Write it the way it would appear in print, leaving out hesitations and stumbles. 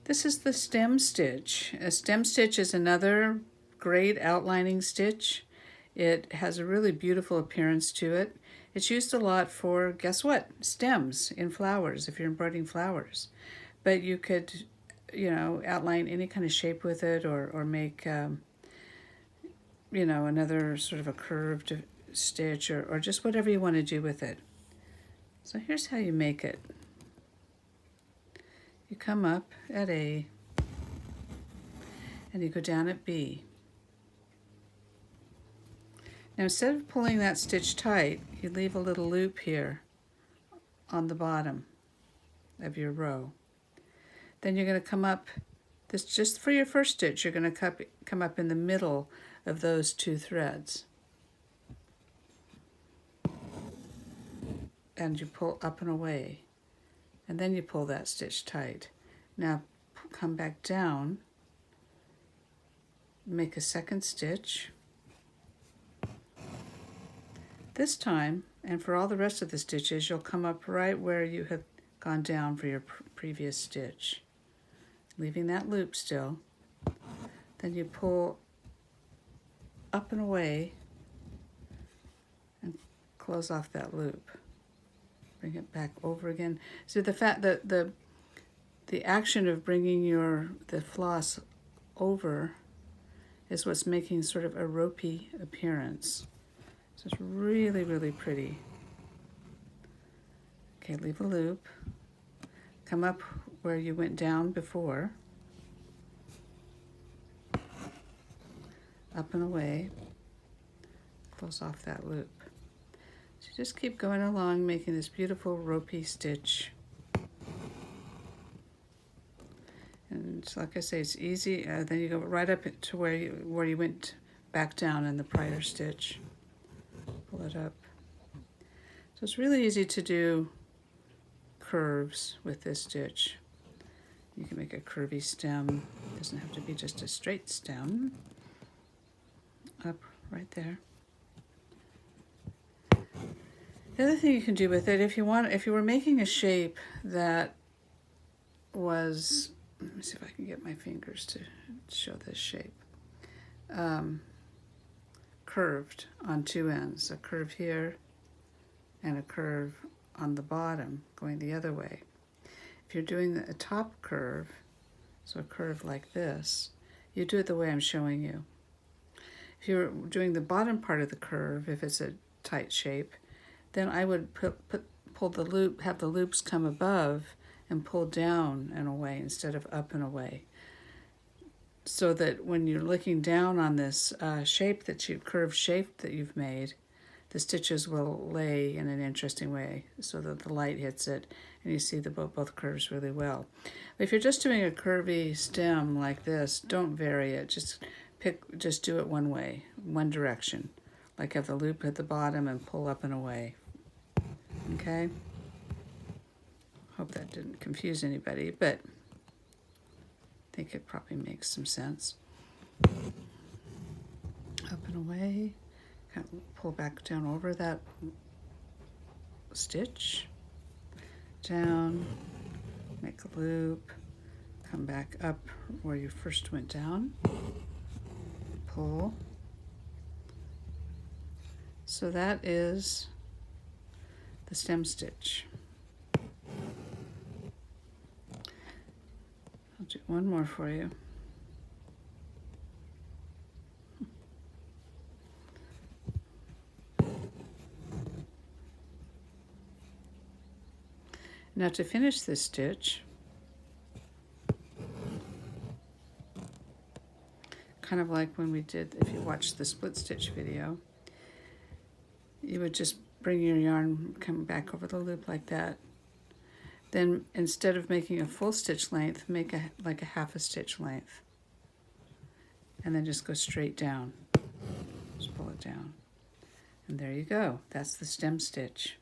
This is the stem stitch. A stem stitch is another great outlining stitch. It has a really beautiful appearance to it. It's used a lot for, guess what? Stems in flowers, if you're embroidering flowers. But you could, outline any kind of shape with it, or make, another sort of a curved stitch, or just whatever you want to do with it. So here's how you make it. You come up at A, and you go down at B. Now instead of pulling that stitch tight, you leave a little loop here on the bottom of your row. Then you're going to come up, this just for your first stitch, you're going to come up in the middle of those two threads. And you pull up and away. And then you pull that stitch tight. Now come back down, make a second stitch. This time, and for all the rest of the stitches, you'll come up right where you have gone down for your previous stitch, leaving that loop still. Then you pull up and away and close off that loop. Bring it back over again. So the fact that the action of bringing the floss over is what's making sort of a ropey appearance. So it's really, really pretty. Okay, leave a loop. Come up where you went down before. Up and away. Close off that loop. So just keep going along, making this beautiful ropey stitch. And like I say, it's easy. Then you go right up to where you went back down in the prior stitch. Pull it up. So it's really easy to do curves with this stitch. You can make a curvy stem. It doesn't have to be just a straight stem. Up right there. The other thing you can do with it, if you were making a shape that was, let me see if I can get my fingers to show this shape, curved on two ends, a curve here and a curve on the bottom going the other way. If you're doing a top curve, so a curve like this, you do it the way I'm showing you. If you're doing the bottom part of the curve, if it's a tight shape, then I would pull the loop, have the loops come above and pull down and away instead of up and away. So that when you're looking down on this curved shape that you've made, the stitches will lay in an interesting way so that the light hits it and you see both curves really well. But if you're just doing a curvy stem like this, don't vary it. Just do it one way, one direction. Like have the loop at the bottom and pull up and away. Okay? Hope that didn't confuse anybody, but I think it probably makes some sense. Up and away. Kind of pull back down over that stitch. Down. Make a loop. Come back up where you first went down. Pull. So that is the stem stitch. I'll do one more for you. Now to finish this stitch, kind of like when we did, if you watched the split stitch video, you would just bring your yarn, come back over the loop like that. Then instead of making a full stitch length, make like a half a stitch length. And then just go straight down. Just pull it down. And there you go. That's the stem stitch.